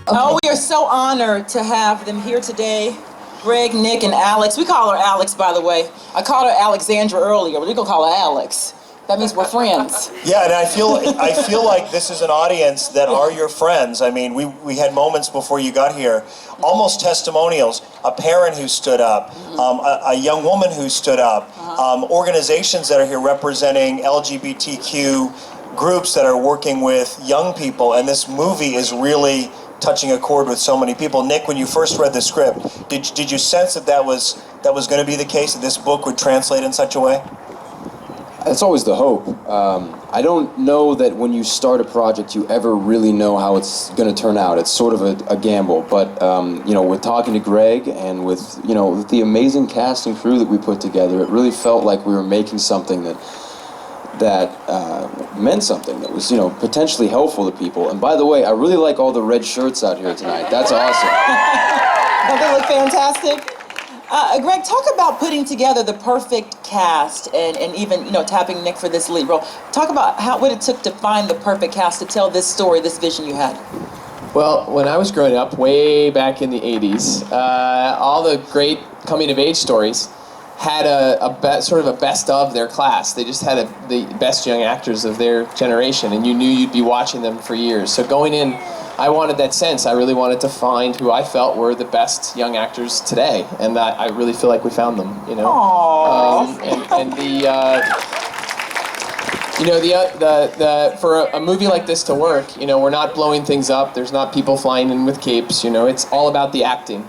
Oh, we are so honored to have them here today. Greg, Nick, and Alex. We call her Alex, by the way. I called her Alexandra earlier, but we're gonna call her Alex. That means we're friends. Yeah, and I feel like this is an audience that are your friends. I mean, we had moments before you got here, almost testimonials. A parent who stood up, a young woman who stood up, organizations that are here representing LGBTQ groups that are working with young people, and this movie is really touching a chord with so many people. Nick, when you first read the script, did you sense that was going to be the case, that this book would translate in such a way? That's always the hope. I don't know that when you start a project you ever really know how it's going to turn out. It's sort of a gamble, but with talking to Greg and with the amazing cast and crew that we put together, it really felt like we were making something that meant something, that was potentially helpful to people. And by the way, I really like all the red shirts out here tonight. That's awesome. Don't they look fantastic? Greg, talk about putting together the perfect cast and even tapping Nick for this lead role. Talk about what it took to find the perfect cast to tell this story, this vision you had. Well, when I was growing up, way back in the 80s, all the great coming-of-age stories had sort of a best of their class. They just had the best young actors of their generation, and you knew you'd be watching them for years. So going in, I wanted that sense. I really wanted to find who I felt were the best young actors today, and that I really feel like we found them. For a movie like this to work, we're not blowing things up. There's not people flying in with capes. It's all about the acting.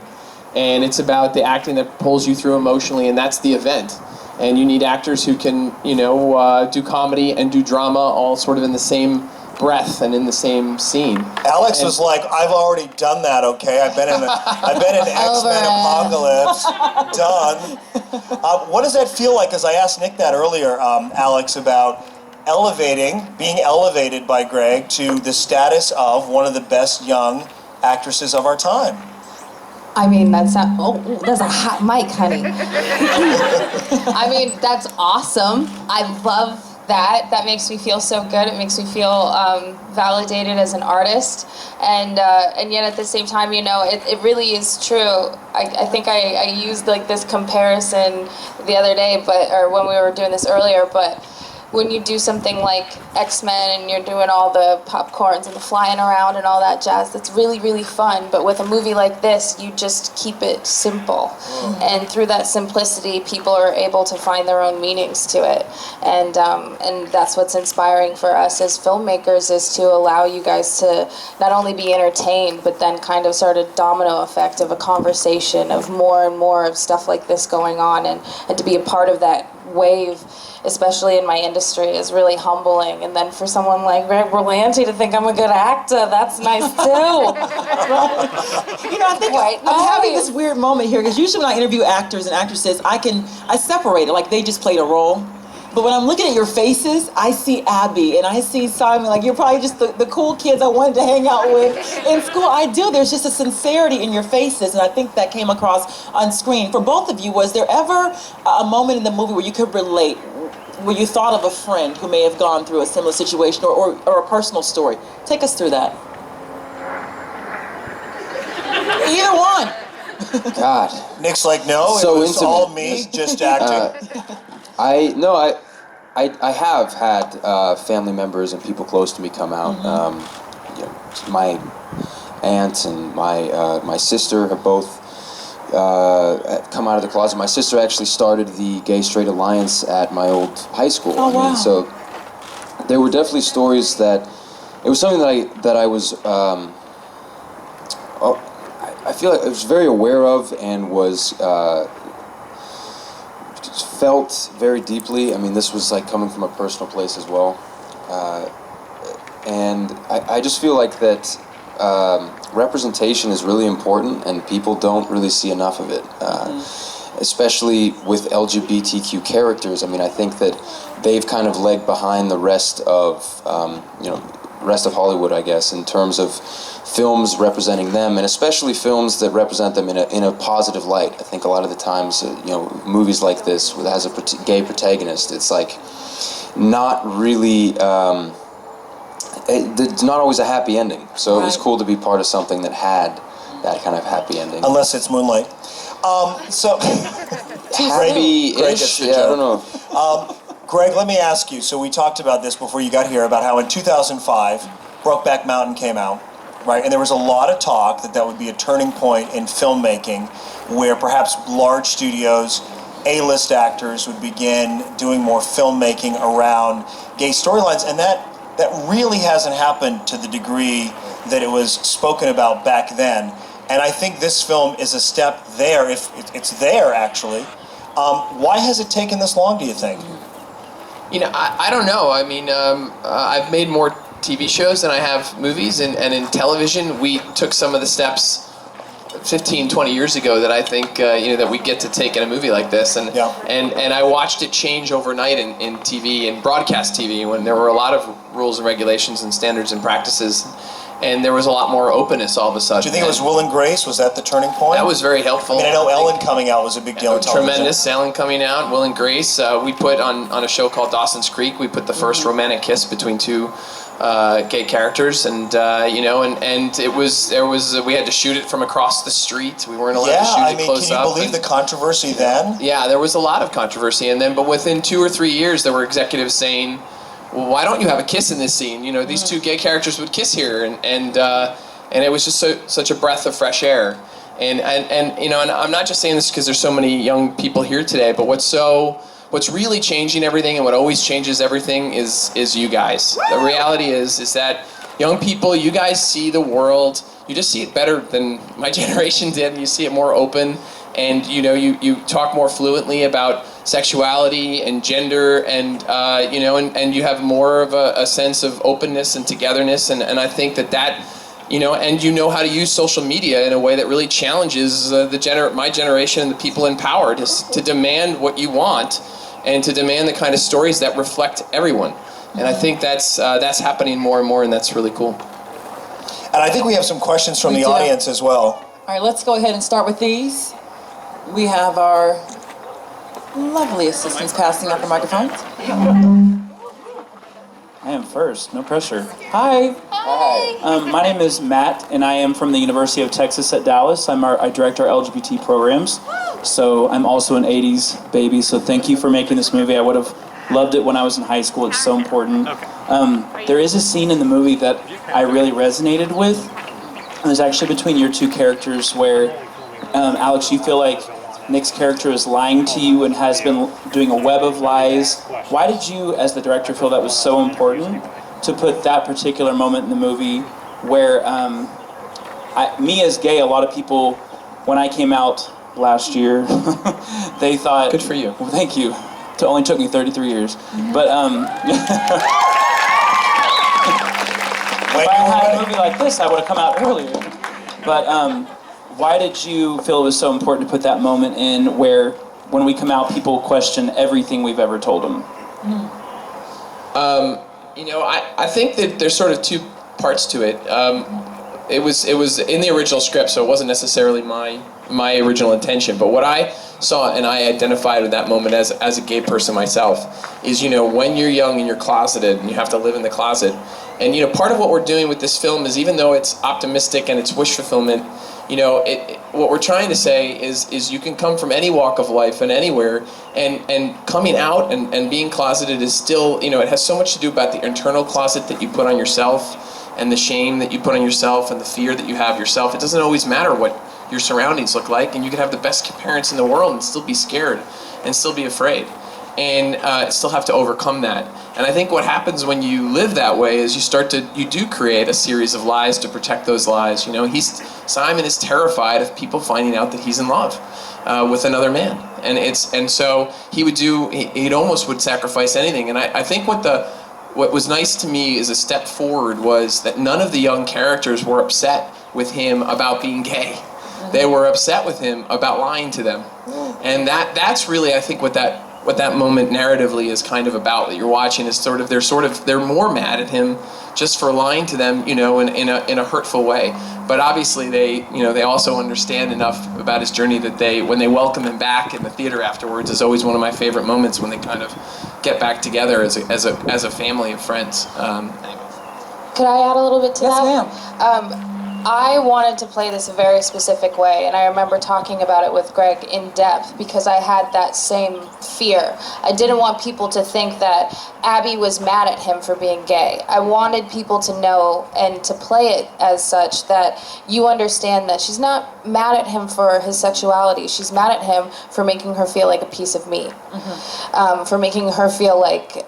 And it's about the acting that pulls you through emotionally, and that's the event. And you need actors who can, do comedy and do drama all sort of in the same breath and in the same scene. Alex was like, "I've already done that. Okay, I've been in X-Men Apocalypse. Done." What does that feel like? Because I asked Nick that earlier, Alex, about being elevated by Greg to the status of one of the best young actresses of our time. I mean, that's a hot mic, honey. I mean, that's awesome. I love that. That makes me feel so good. It makes me feel validated as an artist. And yet at the same time, it really is true. I think I used like this comparison the other day, or when we were doing this earlier, but when you do something like X-Men and you're doing all the popcorns and the flying around and all that jazz, that's really, really fun. But with a movie like this, you just keep it simple. And through that simplicity, people are able to find their own meanings to it. And that's what's inspiring for us as filmmakers, is to allow you guys to not only be entertained, but then kind of sort of domino effect of a conversation of more and more of stuff like this going on, and to be a part of that wave, especially in my industry, is really humbling. And then for someone like Greg Berlanti to think I'm a good actor, that's nice too. I think I'm having this weird moment here, because usually when I interview actors and actresses, I separate it, like they just played a role. But when I'm looking at your faces, I see Abby and I see Simon, like you're probably just the cool kids I wanted to hang out with in school. I do. There's just a sincerity in your faces, and I think that came across on screen. For both of you, was there ever a moment in the movie where you could relate, where you thought of a friend who may have gone through a similar situation, or a personal story? Take us through that. Either one. God. Nick's like, no, so it was intimate. all me, just acting. I have had family members and people close to me come out. My aunt and my sister have both come out of the closet. My sister actually started the Gay Straight Alliance at my old high school. Oh, wow. So there were definitely stories that it was something that I was I feel like I was very aware of and was felt very deeply. I mean, this was like coming from a personal place as well, and I just feel like that representation is really important, and people don't really see enough of it, especially with LGBTQ characters. I mean, I think that they've kind of lagged behind the rest of Hollywood, I guess, in terms of films representing them, and especially films that represent them in a positive light. I think a lot of the times, movies like this that has a gay protagonist, it's like not really it's not always a happy ending. So it was Right. cool to be part of something that had that kind of happy ending. Unless it's Moonlight. So, Greg gets Happy-ish. the Yeah, I joke. don't know. Greg, let me ask you. So we talked about this before you got here about how in 2005, Brokeback Mountain came out, right? And there was a lot of talk that would be a turning point in filmmaking, where perhaps large studios, A-list actors would begin doing more filmmaking around gay storylines, and that really hasn't happened to the degree that it was spoken about back then. And I think this film is a step there, if it's there actually. Why has it taken this long, do you think? You know, I don't know. I mean, I've made more TV shows than I have movies, and in television, we took some of the steps 15, 20 years ago that I think that we get to take in a movie like this, and I watched it change overnight in TV and broadcast TV when there were a lot of rules and regulations and standards and practices, and there was a lot more openness all of a sudden. Do you think it was Will and Grace? Was that the turning point? That was very helpful. I mean, I know Ellen coming out was a big deal in television. Tremendous. Ellen coming out, Will and Grace. We put on a show called Dawson's Creek, we put the first romantic kiss between two gay characters, and it was we had to shoot it from across the street. We weren't allowed to shoot it close up. Can you believe the controversy then? Yeah, there was a lot of controversy, but within 2 or 3 years, there were executives saying, well, why don't you have a kiss in this scene? You know, these two gay characters would kiss here, and it was just such a breath of fresh air. And I'm not just saying this because there's so many young people here today, but what's really changing everything and what always changes everything is you guys. The reality is that young people, you guys see the world, you just see it better than my generation did, and you see it more open, and you talk more fluently about sexuality and gender, and you have more of a sense of openness and togetherness, and I think that and you know how to use social media in a way that really challenges my generation and the people in power to demand what you want and to demand the kind of stories that reflect everyone. And I think that's happening more and more, and that's really cool. And I think we have some questions from the audience as well. All right, let's go ahead and start with these. We have our lovely assistants passing out the microphones. I am first, no pressure. Hi. My name is Matt, and I am from the University of Texas at Dallas. I direct our LGBT programs, so I'm also an 80s baby, so thank you for making this movie. I would have loved it when I was in high school. It's so important. There is a scene in the movie that I really resonated with, and it's actually between your two characters where, Alex, you feel like Nick's character is lying to you and has been doing a web of lies. Why did you, as the director, feel that was so important to put that particular moment in the movie where, me as gay, a lot of people, when I came out last year, they thought... Good for you. Well, thank you. It only took me 33 years. But, if I had a movie like this, I would have come out earlier. But, why did you feel it was so important to put that moment in where, when we come out, people question everything we've ever told them? I think that there's sort of two parts to it. It was in the original script, so it wasn't necessarily my original intention. But what I saw, and I identified with that moment as a gay person myself, is when you're young and you're closeted and you have to live in the closet. And part of what we're doing with this film is, even though it's optimistic and it's wish fulfillment, what we're trying to say is you can come from any walk of life and anywhere, and coming out and being closeted is still, it has so much to do about the internal closet that you put on yourself, and the shame that you put on yourself, and the fear that you have yourself. It doesn't always matter what your surroundings look like, and you can have the best parents in the world and still be scared and still be afraid, and still have to overcome that. And I think what happens when you live that way is you do create a series of lies to protect those lies. Simon is terrified of people finding out that he's in love with another man, and so he'd almost would sacrifice anything. And I think what was nice to me as a step forward was that none of the young characters were upset with him about being gay. They were upset with him about lying to them, and that's really, I think, what that moment narratively is kind of about, that you're watching, is they're more mad at him just for lying to them, in a hurtful way. But obviously they also understand enough about his journey that when they welcome him back in the theater afterwards, is always one of my favorite moments, when they kind of get back together as a family of friends. Anyway. Could I add a little bit to Yes, that? ma'am. I wanted to play this a very specific way, and I remember talking about it with Greg in depth because I had that same fear. I didn't want people to think that Abby was mad at him for being gay. I wanted people to know and to play it as such that you understand that she's not mad at him for his sexuality. She's mad at him for making her feel like a piece of meat, for making her feel like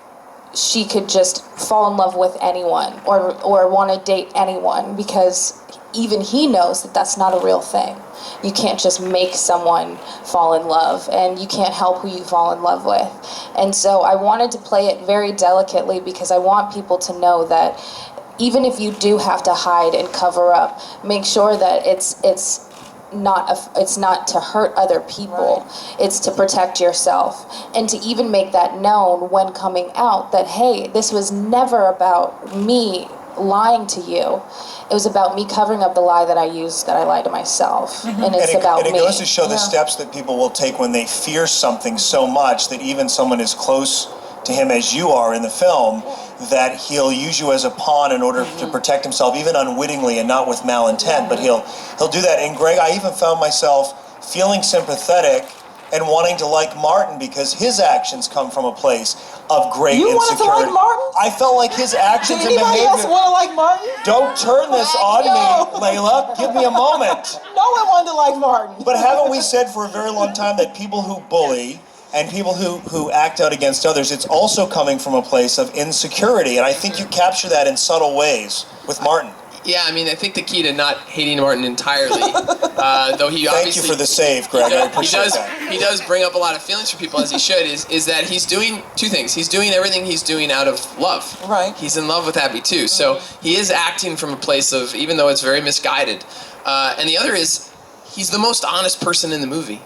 she could just fall in love with anyone or want to date anyone, because even he knows that that's not a real thing. You can't just make someone fall in love, and you can't help who you fall in love with. And so I wanted to play it very delicately because I want people to know that even if you do have to hide and cover up, make sure that it's not to hurt other people. It's to protect yourself, and to even make that known when coming out that, hey, this was never about me lying to you. It was about me covering up the lie that I used, that I lied to myself. And it's about me. And it goes to show the steps that people will take when they fear something so much that even someone as close to him as you are in the film, that he'll use you as a pawn in order to protect himself, even unwittingly and not with malintent, but he'll do that. And Greg, I even found myself feeling sympathetic and wanting to like Martin because his actions come from a place of great You insecurity. wanted to like Martin? I felt like his actions Did and anybody else behavior. want to like Martin? Don't turn this on No. me, Layla. Give me a moment. No one wanted to like Martin. But haven't we said for a very long time that people who bully and people who act out against others, it's also coming from a place of insecurity. And I think you capture that in subtle ways with Martin. Yeah, I mean, I think the key to not hating Martin entirely, though he Thank obviously... you for the save, Greg. I appreciate that. He does bring up a lot of feelings for people, as he should, is that he's doing two things. He's doing everything he's doing out of love. Right. He's in love with Abby, too. So he is acting from a place of, even though it's very misguided. And the other is, he's the most honest person in the movie.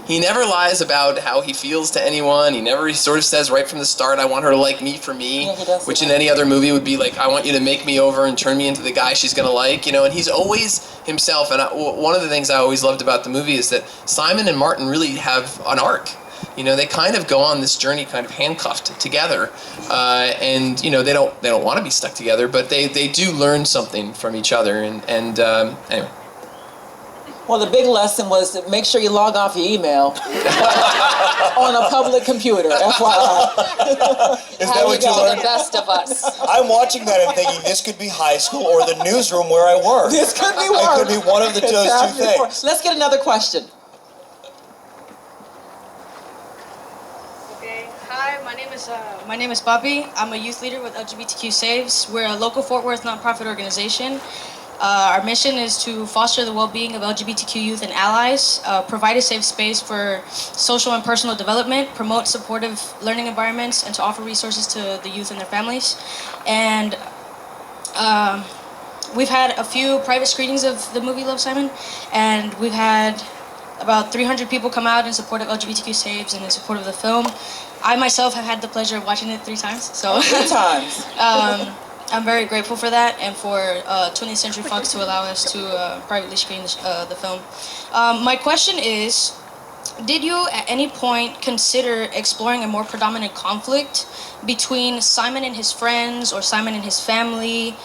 He never lies about how he feels to anyone. He sort of says right from the start, I want her to like me for me, Yeah, he does which say in that. any other movie would be like, I want you to make me over and turn me into the guy she's going to like, and he's always himself. And one of the things I always loved about the movie is that Simon and Martin really have an arc. They kind of go on this journey kind of handcuffed together, and they don't want to be stuck together, but they do learn something from each other, and anyway. Well, the big lesson was to make sure you log off your email on a public computer, FYI. Is that what you To learned? the best of us. I'm watching that and thinking this could be high school or the newsroom where I work. This could be It worse. could be one of those two things. Let's get another question. Okay. Hi, my name is Bobby. I'm a youth leader with LGBTQ Saves. We're a local Fort Worth nonprofit organization. Our mission is to foster the well-being of LGBTQ youth and allies, provide a safe space for social and personal development, promote supportive learning environments, and to offer resources to the youth and their families. And we've had a few private screenings of the movie Love, Simon, and we've had about 300 people come out in support of LGBTQ Saves and in support of the film. I myself have had the pleasure of watching it 3 times. So 3 times. I'm very grateful for that, and for 20th Century Fox to allow us to privately screen the film. My question is, did you at any point consider exploring a more predominant conflict between Simon and his friends or Simon and his family?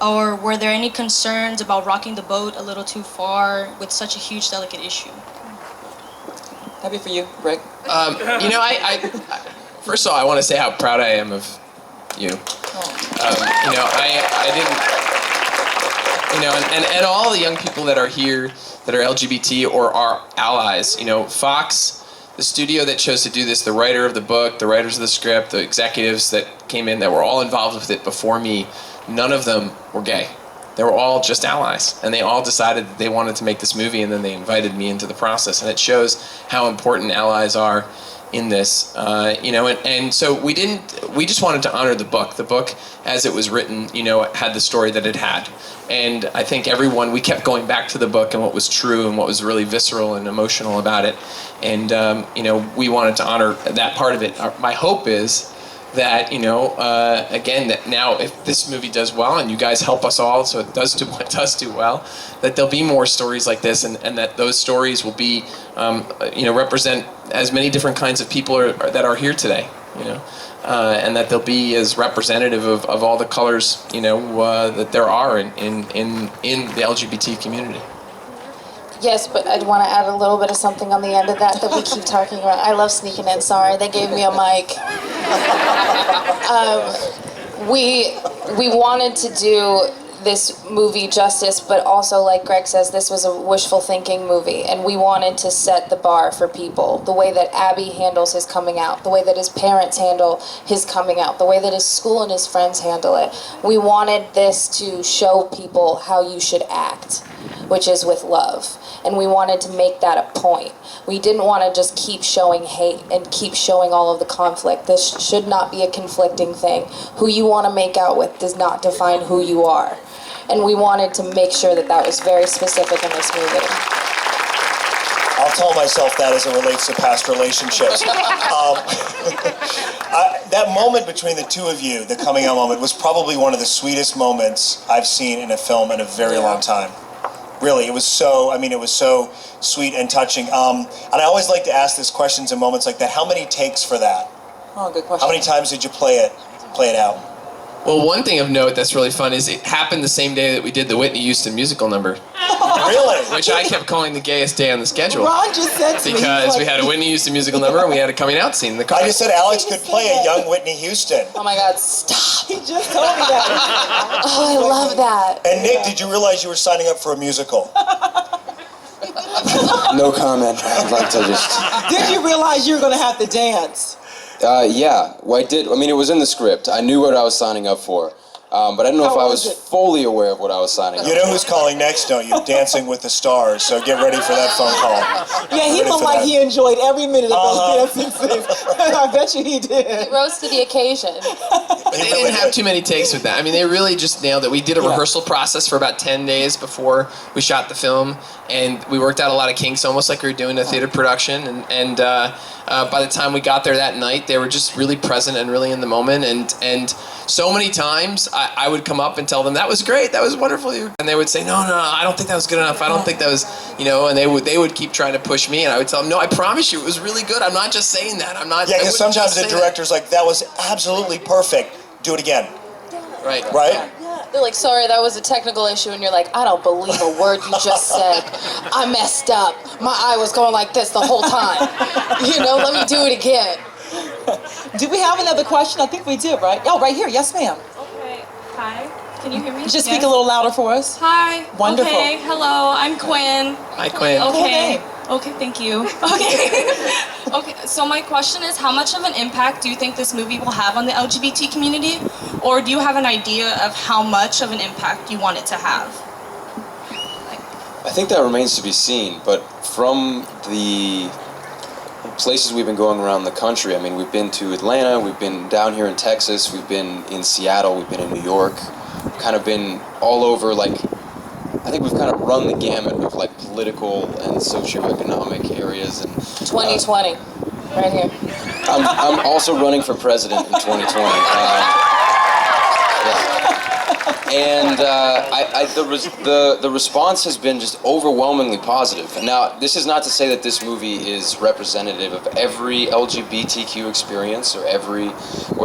Or were there any concerns about rocking the boat a little too far with such a huge, delicate issue? Happy for you, Greg. I first of all, I want to say how proud I am of you. I didn't, and all the young people that are here that are LGBT or are allies, Fox, the studio that chose to do this, the writer of the book, the writers of the script, the executives that came in that were all involved with it before me, none of them were gay. They were all just allies, and they all decided that they wanted to make this movie, and then they invited me into the process, and it shows how important allies are in this, and so we just wanted to honor the book. The book, as it was written, had the story that it had. And I think we kept going back to the book and what was true and what was really visceral and emotional about it. And, we wanted to honor that part of it. My hope is that, again, that now if this movie does well and you guys help us all, so it does do well, that there'll be more stories like this, and that those stories will be, represent as many different kinds of people that are here today. you know, and that they'll be as representative of all the colors, you know, that there are in the LGBT community. Yes, but I'd want to add a little bit of something on the end of that we keep talking about. I love sneaking in. Sorry, they gave me a mic. We wanted to do this movie justice, but also, like Greg says, this was a wishful thinking movie, and we wanted to set the bar for people. The way that Abby handles his coming out, the way that his parents handle his coming out, the way that his school and his friends handle it. We wanted this to show people how you should act, which is with love. And we wanted to make that a point. We didn't want to just keep showing hate and keep showing all of the conflict. This should not be a conflicting thing. Who you want to make out with does not define who you are. And we wanted to make sure that that was very specific in this movie. I'll tell myself that as it relates to past relationships. That moment between the two of you, the coming out moment, was probably one of the sweetest moments I've seen in a film in a very long time. Really, it was so sweet and touching. And I always like to ask this questions in moments like that. How many takes for that? Oh, good question. How many times did you play it out? Well, one thing of note that's really fun is it happened the same day that we did the Whitney Houston musical number. Really? Which I kept calling the gayest day on the schedule. Ron just said to me, Because we had a Whitney Houston musical number and we had a coming out scene in the car. I just said Alex could play a young Whitney Houston. Oh my God, stop. He just told me that. Oh, I love that. And Nick, did you realize you were signing up for a musical? No comment. I'd like to just... Did you realize you were going to have to dance? Yeah, well, I did. I mean, it was in the script. I knew what I was signing up for. But I don't know if I was fully aware of what I was signing up for. You know who's calling next, don't you? Dancing with the Stars. So get ready for that phone call. Yeah, he looked like he enjoyed every minute of those dancing scenes. I bet you he did. He rose to the occasion. They didn't have too many takes with that. I mean, they really just nailed it. We did a rehearsal process for about 10 days before we shot the film, and we worked out a lot of kinks, almost like we were doing a theater production. And by the time we got there that night, they were just really present and really in the moment. And so many times I would come up and tell them, that was great, that was wonderful. And they would say, no, I don't think that was good enough. I don't think that was, you know, and they would keep trying to push me, and I would tell them, no, I promise you, it was really good. I'm not just saying that. I'm not. Yeah, because sometimes the director's like, that was absolutely perfect. Do it again. Right. Right? They're like, sorry, that was a technical issue, and you're like, I don't believe a word you just said. I messed up. My eye was going like this the whole time. You know, let me do it again. Do we have another question? I think we do, right? Oh, right here. Yes, ma'am. Okay. Hi. Can you hear me? Just speak a little louder for us. Hi. Wonderful. Okay. Hello. I'm Quinn. Hi, Quinn. Okay. Okay. Thank you. Okay. Okay. So my question is, how much of an impact do you think this movie will have on the LGBT community, or do you have an idea of how much of an impact you want it to have? I think that remains to be seen, but from the places we've been going around the country, I mean, we've been to Atlanta, we've been down here in Texas, we've been in Seattle, we've been in New York, we've kind of been all over, like, I think we've kind of run the gamut of, like, political and socioeconomic areas. And 2020, right here. I'm also running for president in 2020. And the response has been just overwhelmingly positive. And now, this is not to say that this movie is representative of every LGBTQ experience, or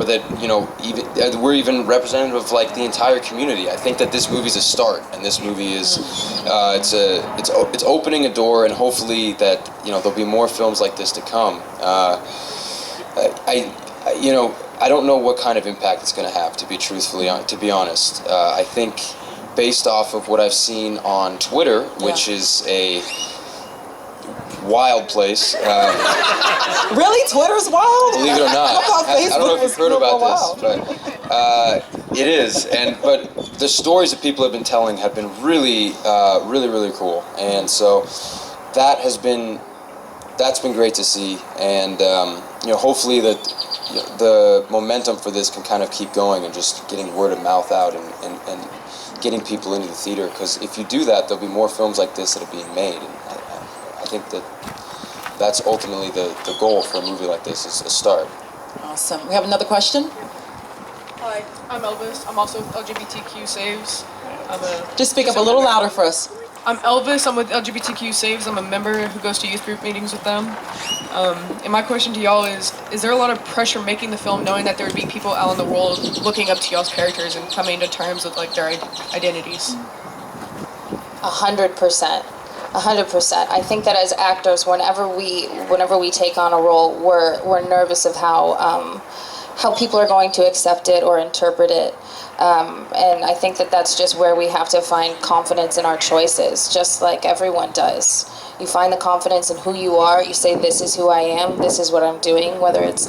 that, you know, even we're even representative of, like, the entire community. I think that this movie's a start, and this movie is it's opening a door, and hopefully that, you know, there'll be more films like this to come. I don't know what kind of impact it's going to have, to be honest. I think based off of what I've seen on Twitter, which is a wild place. Really? Twitter's wild? Believe it or not. I thought I don't know if Facebook you've heard about was this, but it is. But the stories that people have been telling have been really, really cool. And so that's been great to see. And you know, hopefully that the momentum for this can kind of keep going, and just getting word of mouth out and getting people into the theater. Because if you do that, there'll be more films like this that are being made. And I think that's ultimately the goal for a movie like this, is a start. Awesome. We have another question? Hi, I'm Elvis. I'm also LGBTQ saves. Just speak up a little louder for us. I'm Elvis. I'm with LGBTQ Saves. I'm a member who goes to youth group meetings with them. And my question to y'all is there a lot of pressure making the film knowing that there would be people out in the world looking up to y'all's characters and coming to terms with like their identities? 100%. 100%. I think that as actors, whenever we take on a role, we're nervous of how people are going to accept it or interpret it. And I think that that's just where we have to find confidence in our choices, just like everyone does. You find the confidence in who you are. You say, this is who I am. This is what I'm doing, whether it's,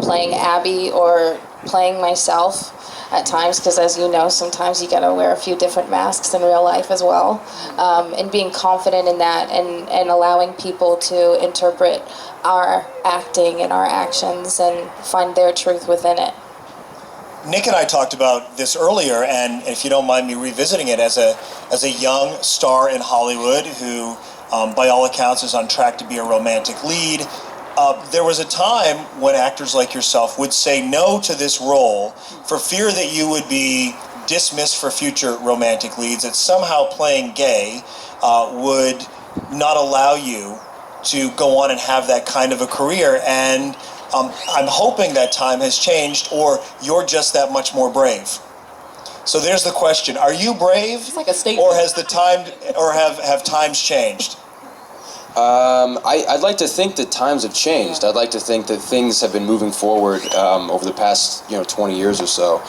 playing Abby or playing myself at times, because as you know, sometimes you gotta wear a few different masks in real life as well. And being confident in that and allowing people to interpret our acting and our actions and find their truth within it. Nick and I talked about this earlier, and if you don't mind me revisiting it, as a young star in Hollywood who, by all accounts, is on track to be a romantic lead, there was a time when actors like yourself would say no to this role for fear that you would be dismissed for future romantic leads, that somehow playing gay would not allow you to go on and have that kind of a career. And I'm hoping that time has changed, or you're just that much more brave. So there's the question: are you brave, It's like a statement. or has the time, or have times changed? I'd like to think that times have changed. I'd like to think that things have been moving forward over the past 20 years or so,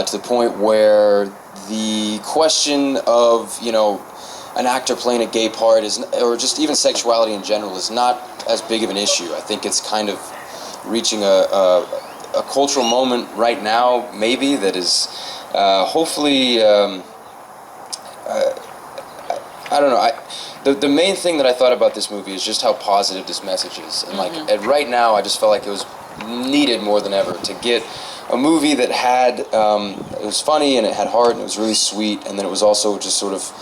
to the point where the question of an actor playing a gay part or just even sexuality in general is not as big of an issue. I think it's kind of reaching a cultural moment right now, maybe, that is hopefully, I don't know. The main thing that I thought about this movie is just how positive this message is. And and right now, I just felt like it was needed more than ever to get a movie that had, it was funny and it had heart and it was really sweet, and then it was also just sort of,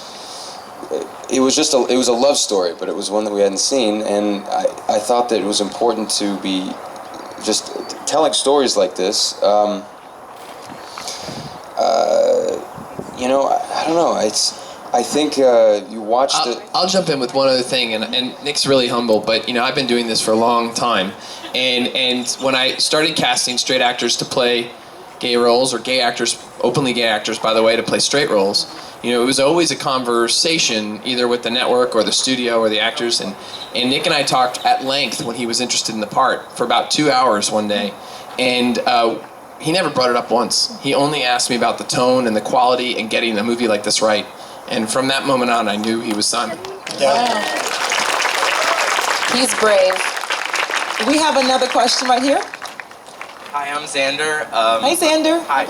it was a love story, but it was one that we hadn't seen, and I thought that it was important to be just telling stories like this. I don't know. I think you watched it. I'll jump in with one other thing, and Nick's really humble, but I've been doing this for a long time, and when I started casting straight actors to play gay roles, or openly gay actors, by the way, to play straight roles, it was always a conversation either with the network or the studio or the actors, and Nick and I talked at length when he was interested in the part for about 2 hours one day, and he never brought it up once. He only asked me about the tone and the quality and getting a movie like this right. And from that moment on, I knew he was Simon. Yeah. Wow. He's brave. We have another question right here. Hi, I'm Xander. Hi, Xander. Hi,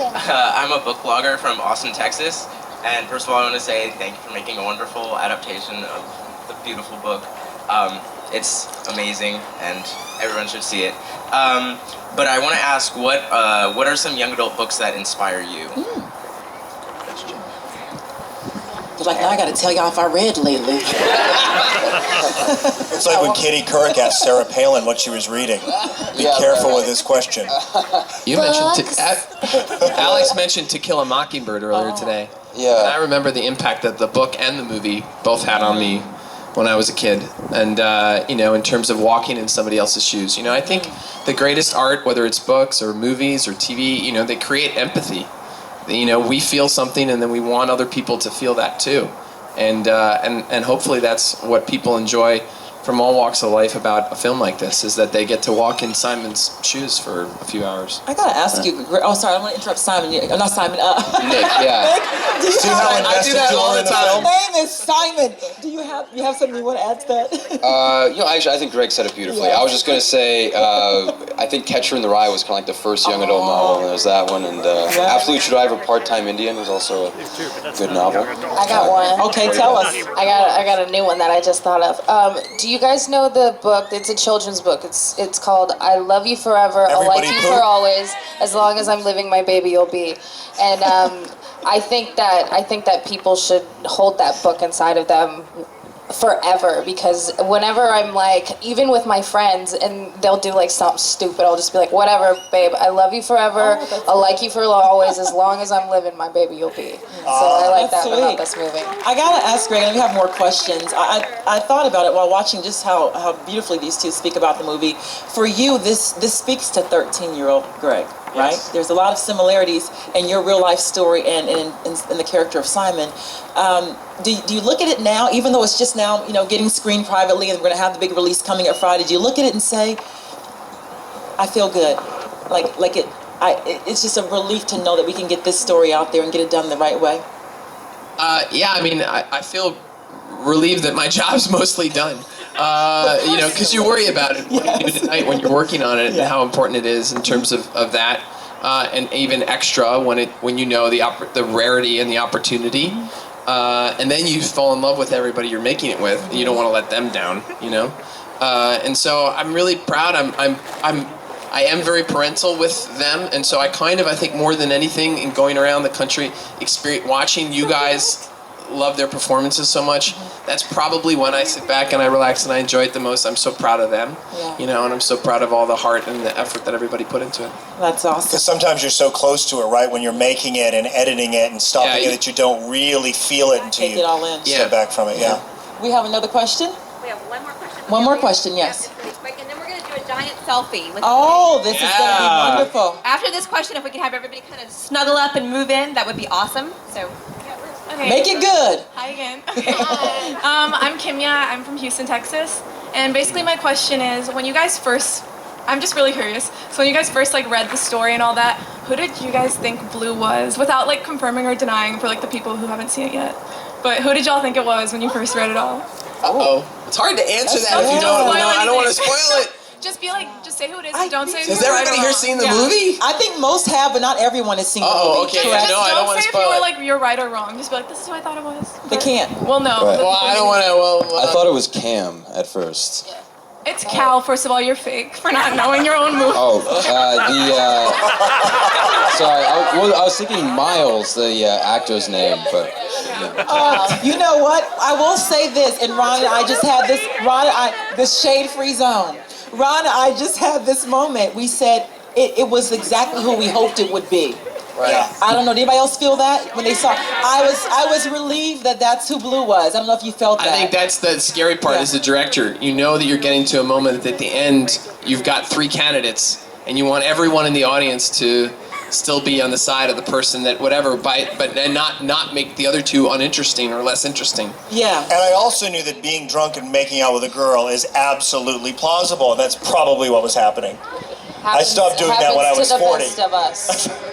I'm a book blogger from Austin, Texas. And first of all, I want to say thank you for making a wonderful adaptation of the beautiful book. It's amazing, and everyone should see it. But I want to ask, what are some young adult books that inspire you? Like, now I gotta tell y'all if I read lately. It's like when Katie Couric asked Sarah Palin what she was reading. Be careful with this question. You mentioned Alex mentioned To Kill a Mockingbird earlier today. Yeah. And I remember the impact that the book and the movie both had on me when I was a kid. And, in terms of walking in somebody else's shoes. I think the greatest art, whether it's books or movies or TV, they create empathy. We feel something, and then we want other people to feel that too, and hopefully that's what people enjoy from all walks of life about a film like this, is that they get to walk in Simon's shoes for a few hours. I gotta ask you. Oh, sorry, I'm gonna interrupt Simon. Not Simon. Nick, yeah. Do you See how have, invested you are in the film? His name is Simon. Do you have something you want to add to that? Actually, I think Greg said it beautifully. Yeah. I was just going to say, I think Catcher in the Rye was kind of like the first young adult novel, and there's that one, and Absolute True Driver, Part-Time Indian was also a good novel. I got one. Okay, tell us. I got a new one that I just thought of. Do you guys know the book? It's a children's book. It's called I Love You Forever, I'll Like You for Always, As Long as I'm Living My Baby You'll Be. And I think that people should hold that book inside of them forever, because whenever I'm like, even with my friends, and they'll do like something stupid, I'll just be like, whatever, babe, I love you forever. I'll like you for always. As long as I'm living, my baby, you'll be. So I like that That's about sweet. this movie. I gotta ask Greg, and we have more questions. I thought about it while watching just how beautifully these two speak about the movie. For you, this speaks to 13-year-old Greg, right? Yes. There's a lot of similarities in your real life story and in the character of Simon. Do you look at it now, even though it's just now, getting screened privately, and we're gonna have the big release coming up Friday? Do you look at it and say, I feel good, it's just a relief to know that we can get this story out there and get it done the right way? Yeah, I mean, I feel relieved that my job's mostly done. Because you worry about it what you do tonight when you're working on it, and how important it is in terms of that, and even extra when you know the rarity and the opportunity, and then you fall in love with everybody you're making it with. And you don't want to let them down, and so I'm really proud. I am very parental with them, and so I think more than anything in going around the country, watching you guys love their performances so much, that's probably when I sit back and I relax and I enjoy it the most. I'm so proud of them, and I'm so proud of all the heart and the effort that everybody put into it. That's awesome. Because sometimes you're so close to it, right? When you're making it and editing it and stopping it, that you don't really feel it until Take it all in. step back from it. Yeah. We have another question? We have one more question. One more question, yes. Yeah, just really quick, and then we're going to do a giant selfie. With This is going to be wonderful. After this question, if we can have everybody kind of snuggle up and move in, that would be awesome. So, Okay. Make it good. Hi again. I'm Kimya. I'm from Houston, Texas. And basically my question is, when you guys first, I'm just really curious. So when you guys first read the story and all that, who did you guys think Blue was? Without confirming or denying for the people who haven't seen it yet. But who did y'all think it was when you first read it all? It's hard to answer that if you don't know. I don't want to spoil it. Just say who it is and don't say who Has it is. everybody here seen the movie? I think most have, but not everyone has seen the movie. Okay. Just No, I don't don't want say to if you spoil were it. you're right or wrong. Just be like, this is who I thought it was. They can't. Well, no. Right. Well, I don't want to. I thought it was Cam at first. It's Cal, first of all, you're fake for not knowing your own movie. Sorry, I was thinking Miles, the actor's name, but. You know what? I will say this, and Ron and I just had this, the shade-free zone. Ron and I just had this moment. We said it was exactly who we hoped it would be. Right. I don't know. Did anybody else feel that when they saw? I was relieved that that's who Blue was. I don't know if you felt that. I think that's the scary part as a director. You know that you're getting to a moment that at the end you've got 3 candidates, and you want everyone in the audience to still be on the side of the person that whatever, but not make the other 2 uninteresting or less interesting. Yeah. And I also knew that being drunk and making out with a girl is absolutely plausible. That's probably what was happening. I stopped doing that when I was 40. Happens to the best of us.